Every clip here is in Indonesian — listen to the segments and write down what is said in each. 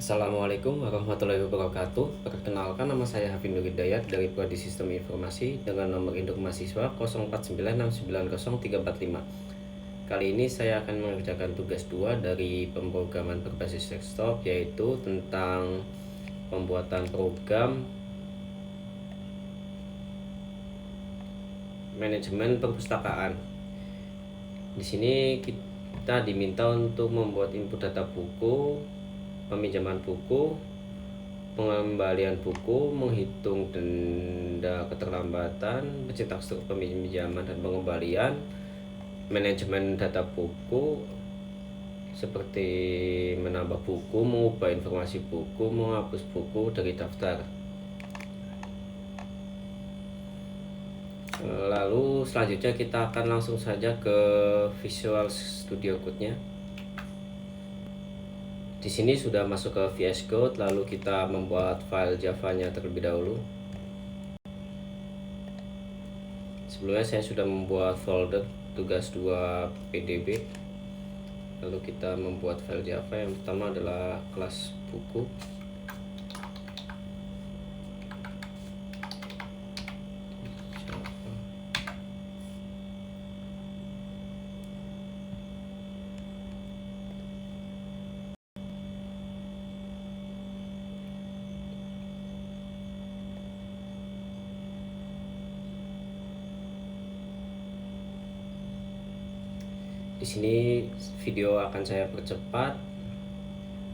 Assalamualaikum warahmatullahi wabarakatuh. Perkenalkan, nama saya Hafin Nur Hidayat dari Prodi Sistem Informasi dengan nomor induk mahasiswa 0496900345. Kali ini saya akan mengerjakan tugas 2 dari pemrograman berbasis desktop, yaitu tentang pembuatan program manajemen perpustakaan. Di sini kita diminta untuk membuat input data buku, peminjaman buku, pengembalian buku, menghitung denda keterlambatan, mencetak struktur peminjaman dan pengembalian, manajemen data buku seperti menambah buku, mengubah informasi buku, menghapus buku dari daftar. Lalu selanjutnya kita akan langsung saja ke Visual Studio Code-nya. Di sini sudah masuk ke VS Code, lalu kita membuat file Java-nya terlebih dahulu. Sebelumnya saya sudah membuat folder tugas 2 PDB. Lalu kita membuat file Java. Yang pertama adalah kelas buku. Di sini video akan saya percepat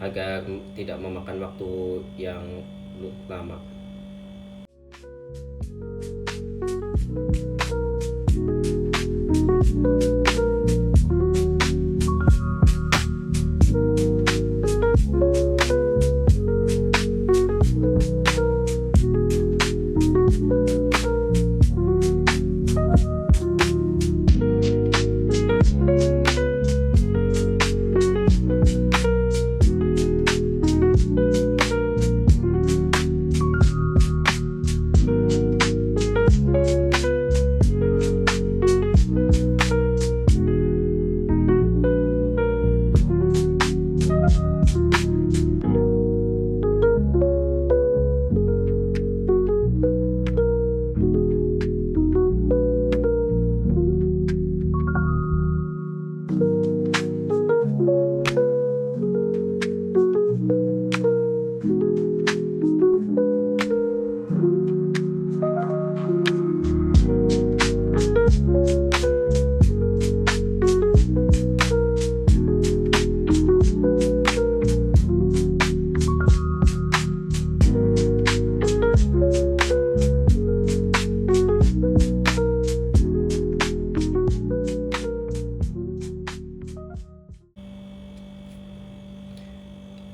agar tidak memakan waktu yang lama.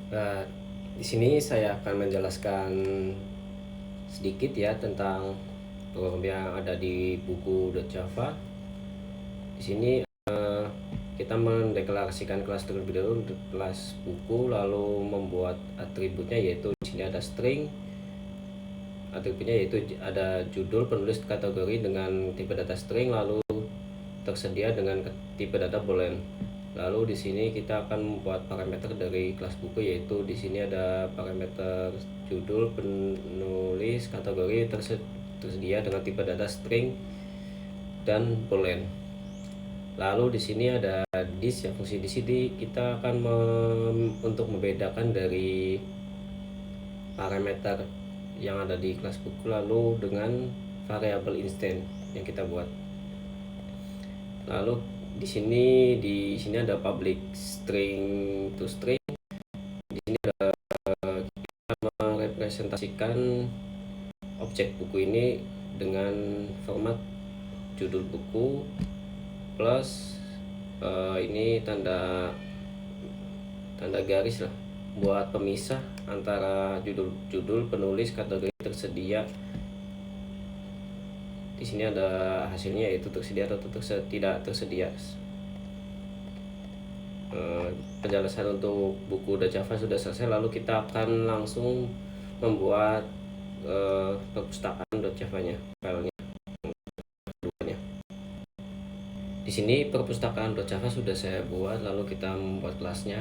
Nah, di sini saya akan menjelaskan sedikit ya tentang program yang ada di buku.java. Di sini kita mendeklarasikan kelas terlebih dahulu untuk kelas buku, lalu membuat atributnya, yaitu di sini ada string. Atributnya yaitu ada judul, penulis, kategori dengan tipe data string, lalu tersedia dengan tipe data boolean. Lalu di sini kita akan membuat parameter dari kelas buku, yaitu di sini ada parameter judul, penulis, kategori tersedia dengan tipe data string dan boolean. Lalu di sini ada this, ya fungsi di sini kita akan untuk membedakan dari parameter yang ada di kelas buku lalu dengan variabel instant yang kita buat. Lalu di sini ada public string to string. Di sini ada kita merepresentasikan objek buku ini dengan format judul buku plus ini tanda garis lah buat pemisah antara judul, penulis, kategori tersedia. Di sini ada hasilnya, yaitu tersedia atau tidak tersedia. Penjelasan untuk buku.java sudah selesai, lalu kita akan langsung membuat perpustakaan.java-nya, filenya. Di sini perpustakaan.java sudah saya buat, lalu kita membuat kelasnya.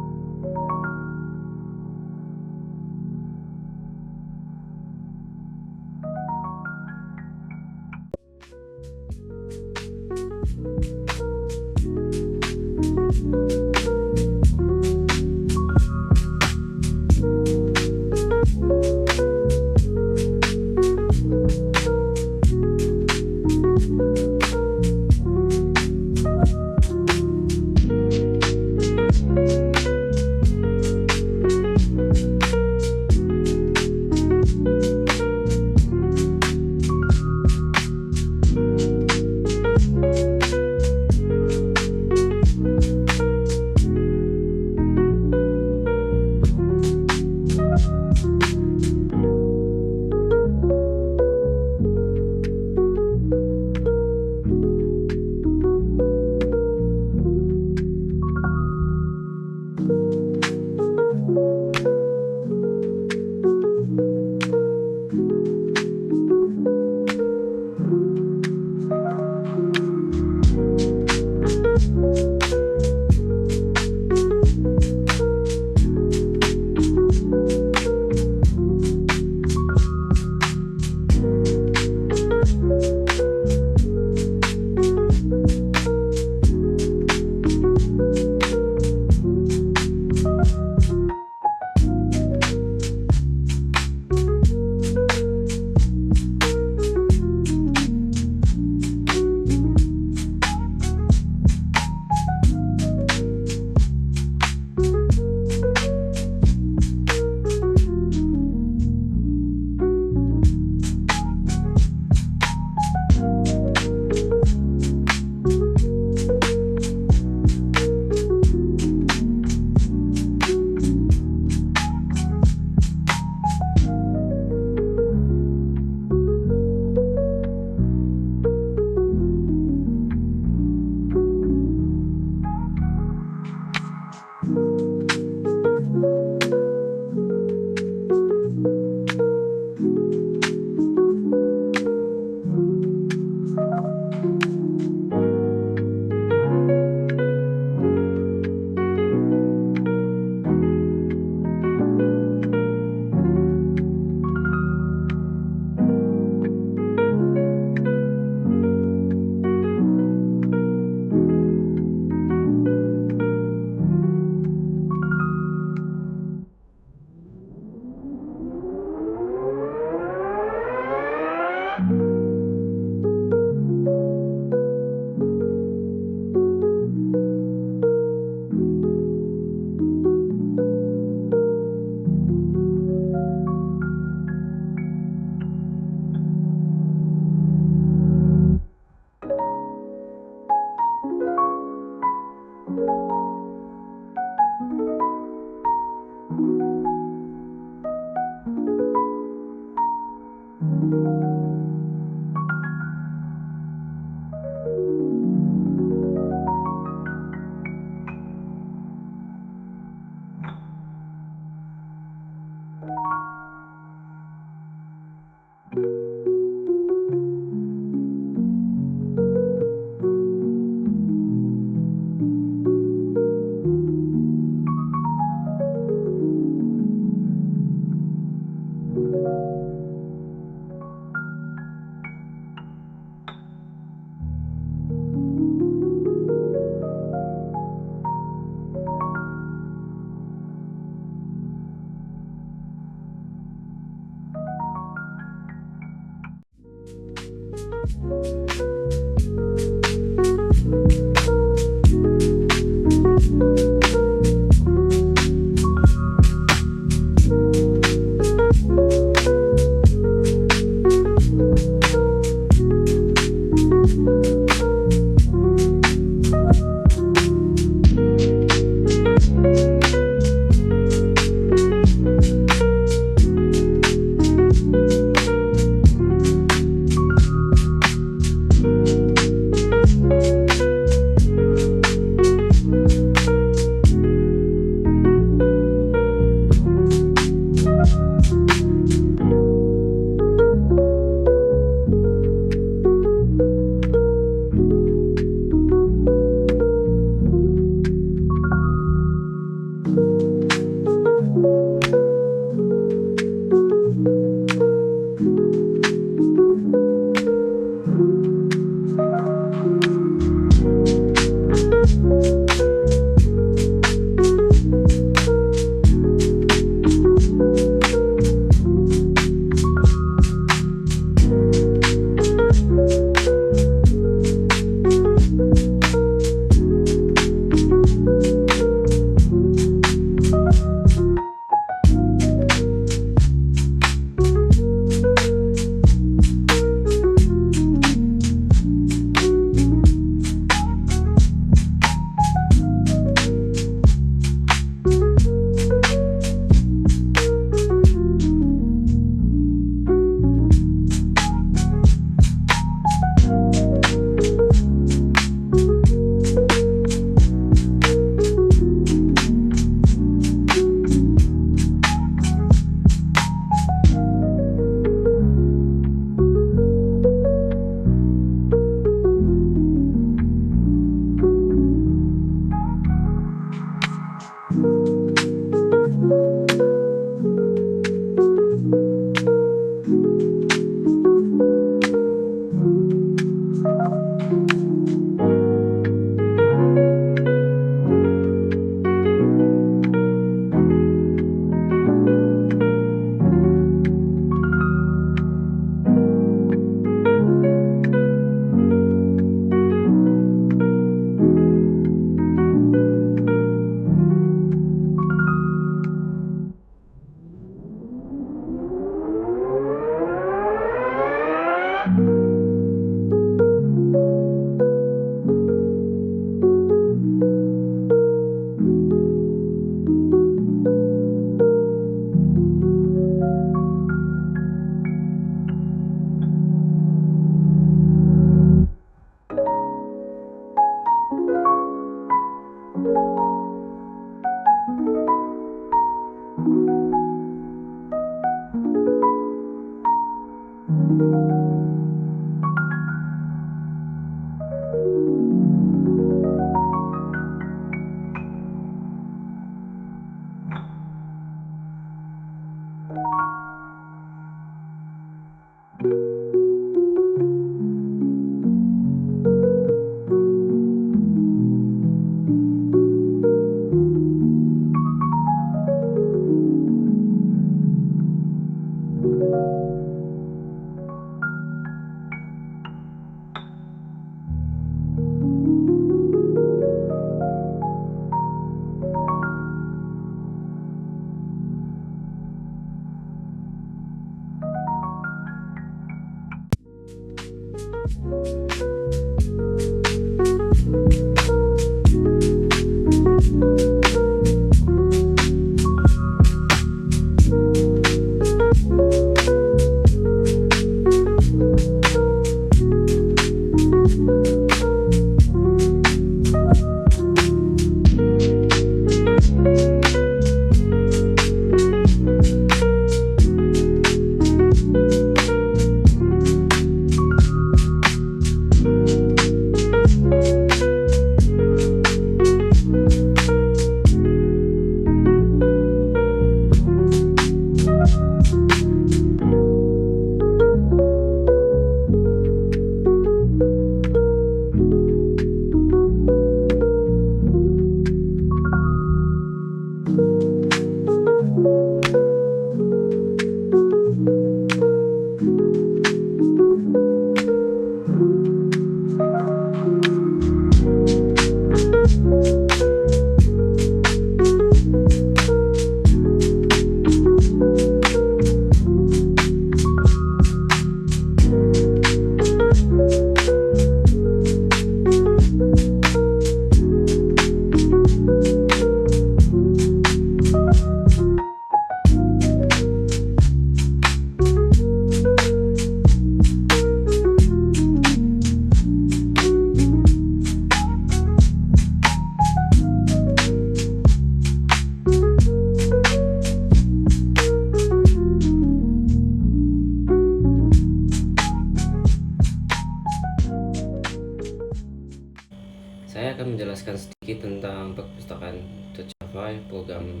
Saya akan menjelaskan sedikit tentang perpustakaan Java, program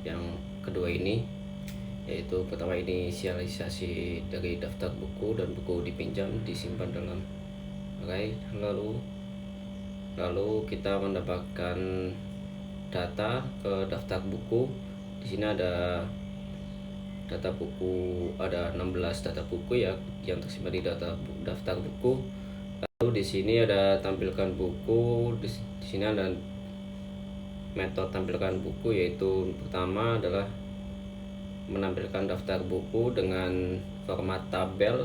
yang kedua ini, yaitu pertama inisialisasi dari daftar buku dan buku dipinjam disimpan dalam array, lalu kita mendapatkan data ke daftar buku. Di sini ada data buku, ada 16 data buku ya yang tersimpan di daftar buku. Lalu di sini ada tampilkan buku. Di sini ada metode tampilkan buku, yaitu pertama adalah menampilkan daftar buku dengan format tabel.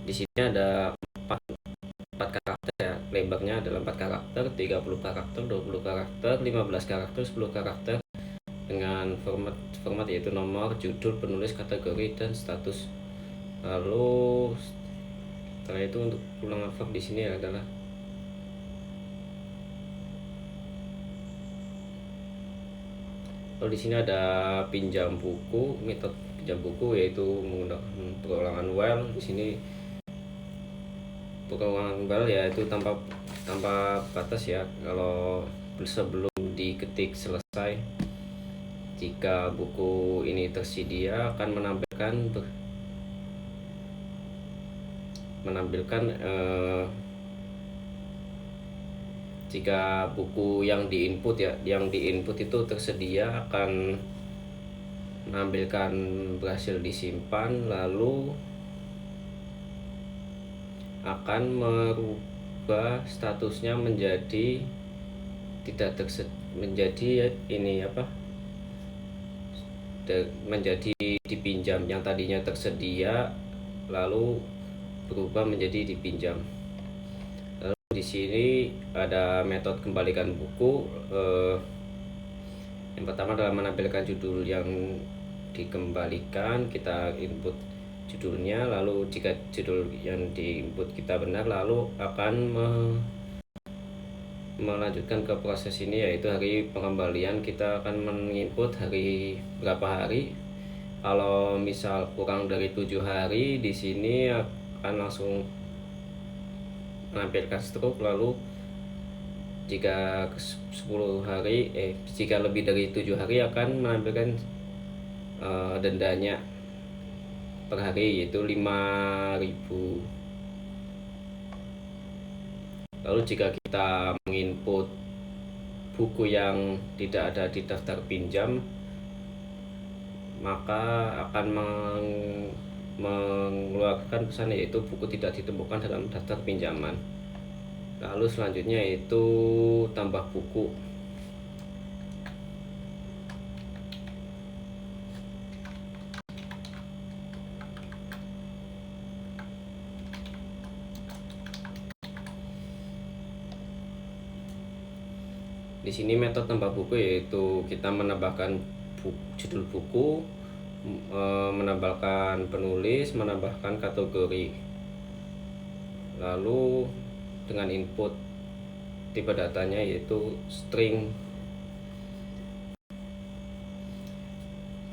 Di sini ada 4 karakter ya, lebarnya adalah 4 karakter, 30 karakter, 20 karakter, 15 karakter, 10 karakter dengan format yaitu nomor, judul, penulis, kategori, dan status. Lalu setelah itu untuk ulangan verb di sini adalah di sini ada pinjam buku, metode pinjam buku yaitu menggunakan perulangan while. Di sini perulangan while yaitu tanpa batas ya, kalau sebelum diketik selesai. Jika buku ini tersedia akan menampilkan jika buku yang diinput itu tersedia akan menampilkan berhasil disimpan, lalu akan merubah statusnya menjadi menjadi dipinjam. Yang tadinya tersedia lalu berubah menjadi dipinjam. Lalu di sini ada metode kembalikan buku. Yang pertama adalah menampilkan judul yang dikembalikan. Kita input judulnya, lalu jika judul yang diinput kita benar, lalu akan melanjutkan ke proses ini, yaitu hari pengembalian. Kita akan menginput hari berapa hari. Kalau misal kurang dari 7 hari, di sini akan langsung menampilkan stroke. Lalu jika 10 hari jika lebih dari 7 hari akan menampilkan dendanya per hari, yaitu 5.000. Lalu jika kita menginput buku yang tidak ada di daftar pinjam, maka akan mengeluarkan pesan yaitu buku tidak ditemukan dalam daftar pinjaman. Lalu selanjutnya yaitu tambah buku. Di sini metode tambah buku yaitu kita menambahkan judul buku, menambahkan penulis, menambahkan kategori. Lalu dengan input tipe datanya yaitu string,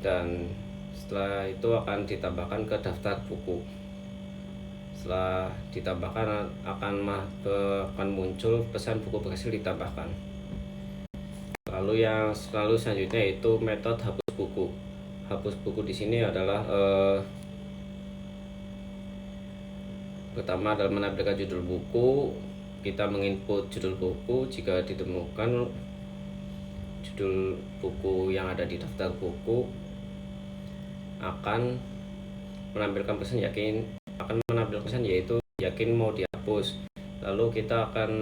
dan setelah itu akan ditambahkan ke daftar buku. Setelah ditambahkan akan muncul pesan buku berhasil ditambahkan. Lalu selanjutnya yaitu metode hapus buku. Hapus buku di sini adalah pertama adalah menampilkan judul buku. Kita menginput judul buku. Jika ditemukan judul buku yang ada di daftar buku, akan menampilkan pesan yaitu yakin mau dihapus. Lalu kita akan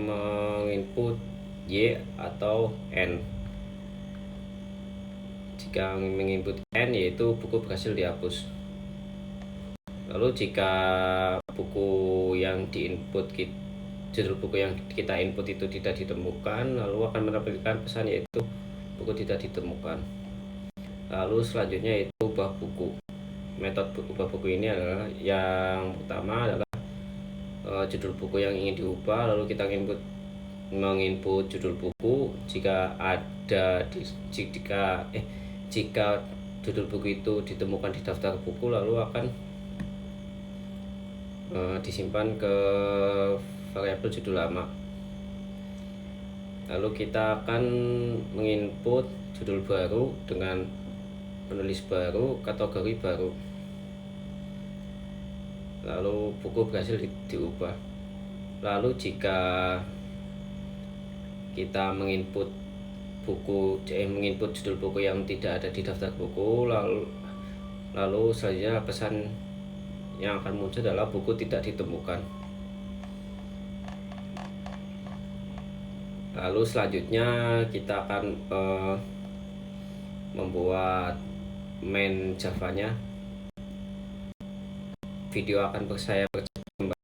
menginput Y atau N. Jika menginput N yaitu buku berhasil dihapus. Lalu jika buku yang diinput judul buku yang kita input itu tidak ditemukan, lalu akan menampilkan pesan yaitu buku tidak ditemukan. Lalu selanjutnya yaitu ubah buku. Metode ubah buku ini adalah yang pertama adalah judul buku yang ingin diubah, lalu kita menginput judul buku. Jika judul buku itu ditemukan di daftar buku, lalu akan disimpan ke variabel judul lama. Lalu kita akan menginput judul baru dengan penulis baru, kategori baru. Lalu buku berhasil diubah. Lalu jika kita menginput menginput judul buku yang tidak ada di daftar buku, lalu selanjutnya pesan yang akan muncul adalah buku tidak ditemukan. Lalu selanjutnya kita akan membuat main Java-nya. Video akan saya kembali.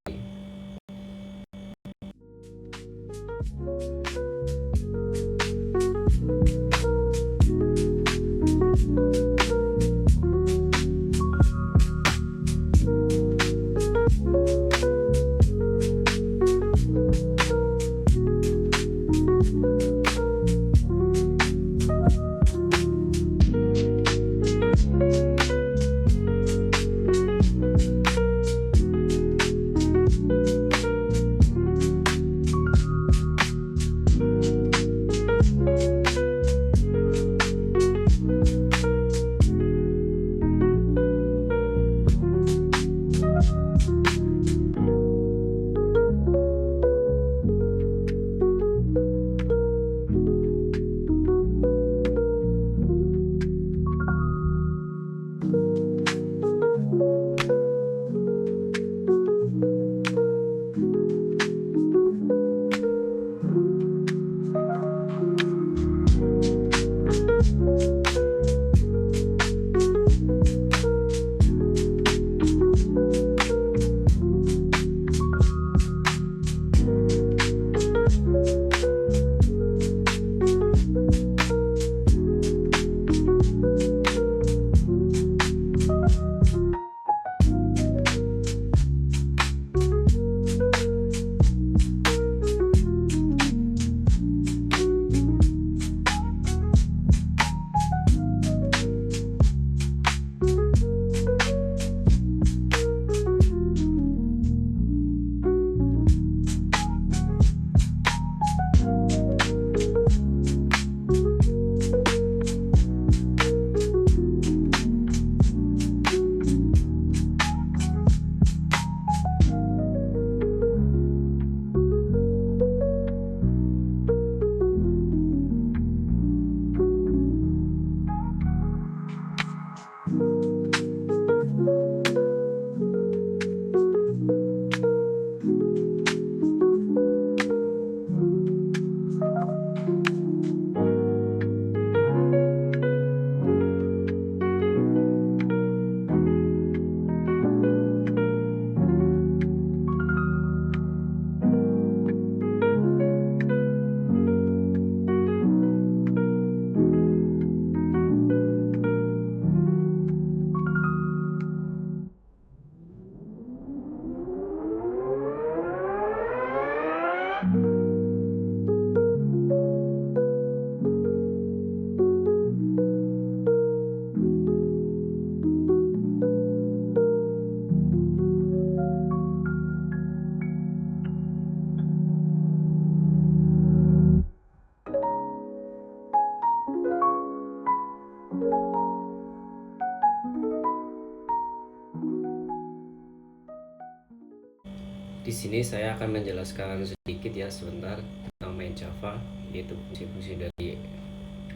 Di sini saya akan menjelaskan sedikit ya sebentar tentang main Java, yaitu fungsi-fungsi dari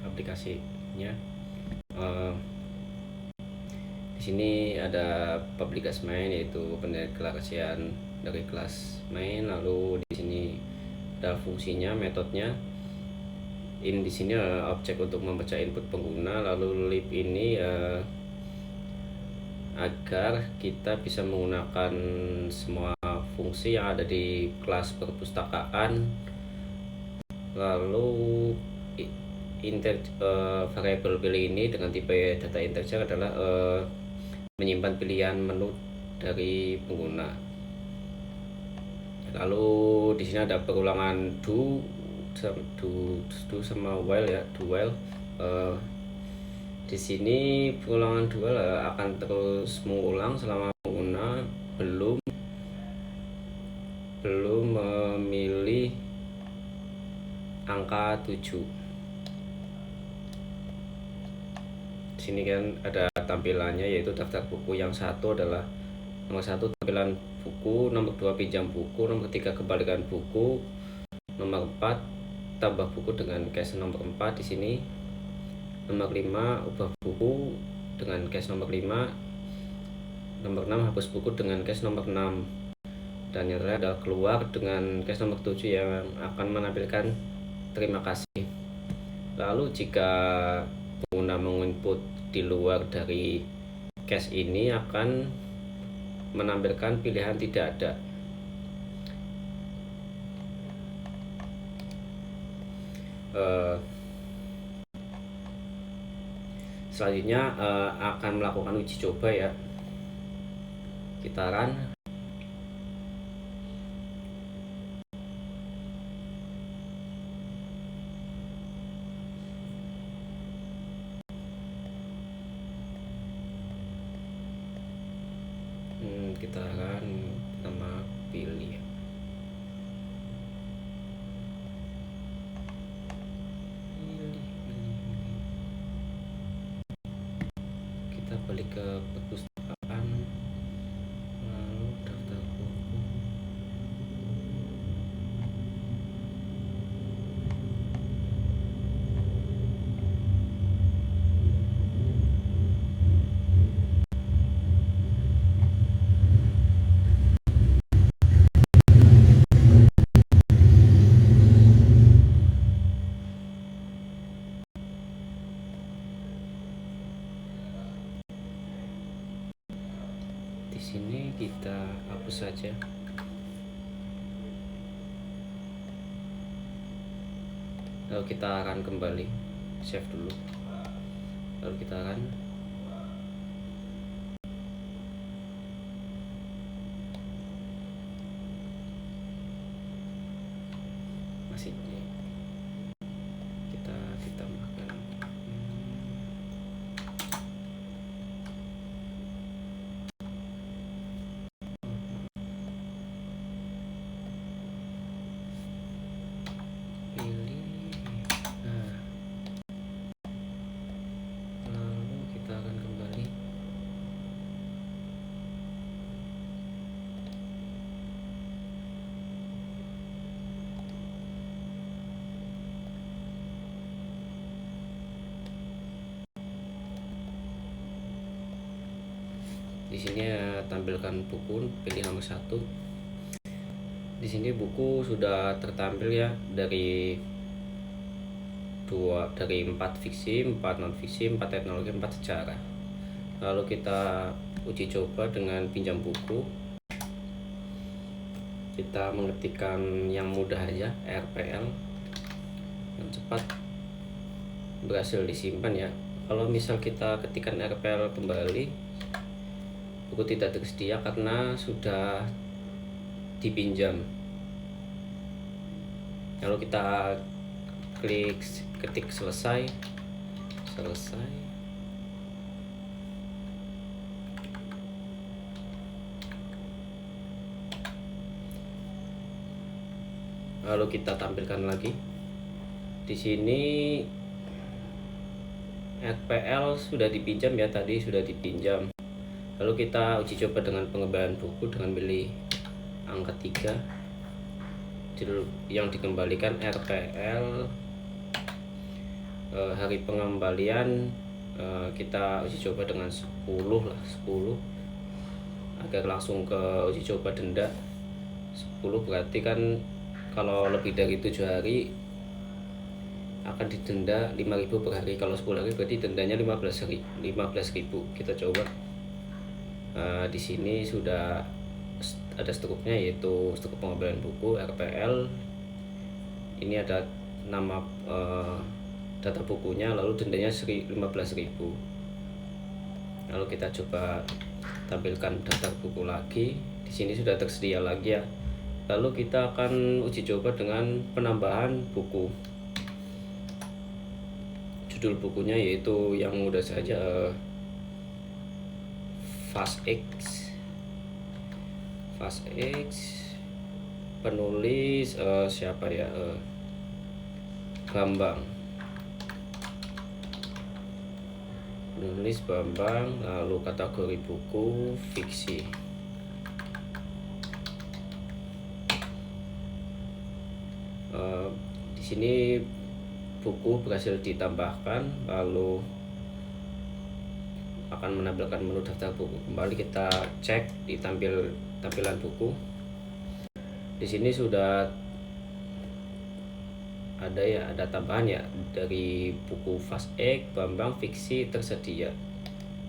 aplikasinya. Di sini ada public class main, yaitu pendeklarasian dari kelas main. Lalu di sini ada fungsinya, metodenya. Di sini objek untuk membaca input pengguna. Lalu lib ini agar kita bisa menggunakan semua fungsi yang ada di kelas perpustakaan. Lalu variabel pilih ini dengan tipe data integer adalah menyimpan pilihan menu dari pengguna. Lalu di sini ada perulangan do sama while ya, do while. Di sini perulangan do while akan terus mengulang selama pengguna belum memilih angka 7. Sini kan ada tampilannya, yaitu daftar buku. Yang satu adalah nomor 1 tampilan buku, nomor 2 pinjam buku, nomor 3 kembalikan buku, nomor 4 tambah buku dengan cash nomor 4 di sini, nomor 5 ubah buku dengan cash nomor 5, nomor 6 hapus buku dengan cash nomor 6, dan yang terakhir adalah keluar dengan cash nomor 7 yang akan menampilkan terima kasih. Lalu jika pengguna menginput di luar dari cache ini akan menampilkan pilihan tidak ada. Selanjutnya akan melakukan uji coba ya. Kita run. Kita akan pertama pilih kita balik ke perpustakaan, lalu daftar buku. Di sini kita hapus saja. Lalu kita akan kembali, save dulu. Lalu kita akan masih kita ditambahkan pilih. Lalu kita akan kembali. Di sini tampilkan buku, pilih nomor 1. Di sini buku sudah tertampil ya, dari 4 fiksi, 4 non fiksi, 4 teknologi, 4 sejarah. Lalu kita uji coba dengan pinjam buku. Kita mengetikkan yang mudah aja, RPL, yang cepat, berhasil disimpan ya. Kalau misal kita ketikkan RPL kembali, buku tidak tersedia karena sudah dipinjam. Lalu kita ketik selesai. Lalu kita tampilkan lagi. Di sini RPL sudah dipinjam ya, tadi sudah dipinjam. Lalu kita uji coba dengan pengembalian buku dengan pilih angka 3. Yang dikembalikan RPL, hari pengembalian kita uji coba dengan 10 agar langsung ke uji coba denda. 10 berarti kan kalau lebih dari 7 hari akan didenda 5.000 per hari. Kalau 10 hari berarti dendanya 15.000. Kita coba. Di sini sudah ada struknya, yaitu struktur pengembalian buku RPL. Ini ada nama data bukunya, lalu dendanya 15.000. Lalu kita coba tampilkan daftar buku lagi. Di sini sudah tersedia lagi ya. Lalu kita akan uji coba dengan penambahan buku. Judul bukunya yaitu yang mudah saja, Fast X. Penulis siapa ya? Bambang, penulis Bambang, lalu kategori buku fiksi. Di sini buku berhasil ditambahkan, lalu akan menampilkan menu daftar buku. Kembali kita cek di tampilan buku. Di sini sudah ada tambahan ya, dari buku Fast Egg Bambang fiksi tersedia.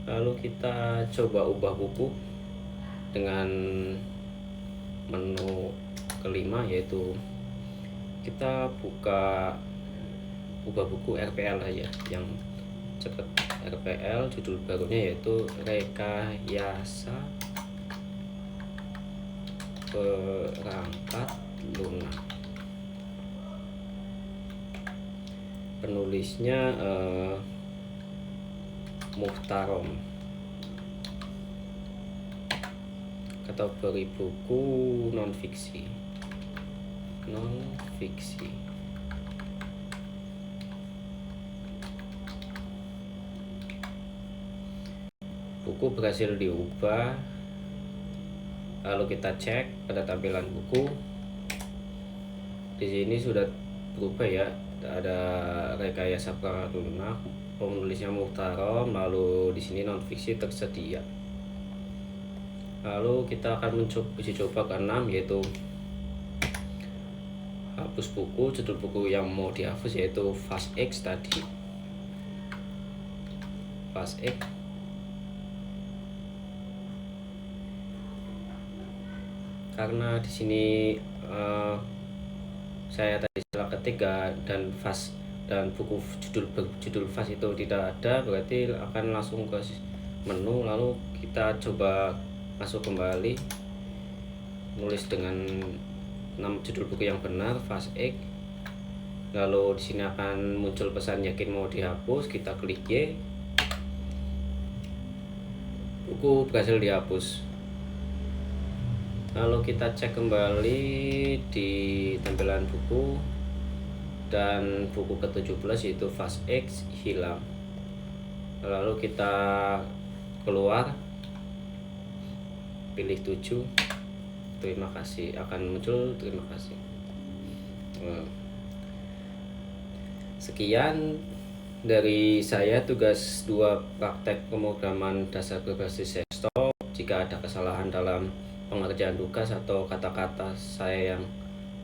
Lalu kita coba ubah buku dengan menu kelima, yaitu kita ubah buku RPL aja yang cepet. RPL judul barunya yaitu Rekayasa Perangkat Lunak. Penulisnya Muhtarom. Kategori buku non-fiksi. Buku berhasil diubah, lalu kita cek pada tampilan buku. Di sini sudah berubah ya, ada Rekayasa Perangkat Lunak, penulisnya Muhtarom, lalu di sini non fiksi tersedia. Lalu kita akan uji coba ke-6, yaitu hapus buku. Judul buku yang mau dihapus yaitu Fast X tadi. Fast X. Karena di sini saya tadi salah ketik dan buku judul Fast itu tidak ada, berarti akan langsung ke menu. Lalu kita coba masuk kembali, nulis dengan judul buku yang benar, Fast X. Lalu di sini akan muncul pesan yakin mau dihapus. Kita klik Y. Buku berhasil dihapus. Lalu kita cek kembali di tampilan buku, dan buku ke-17 yaitu Fast X hilang. Lalu kita keluar, pilih 7, terima kasih, akan muncul terima kasih. Sekian dari saya, tugas 2 praktek pemrograman dasar berbasis desktop. Jika ada kesalahan dalam pengerjaan tugas atau kata-kata saya yang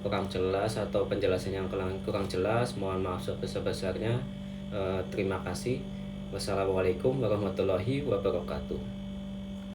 kurang jelas atau penjelasan yang kurang jelas, mohon maaf sebesar-besarnya. Terima kasih. Wassalamualaikum warahmatullahi wabarakatuh.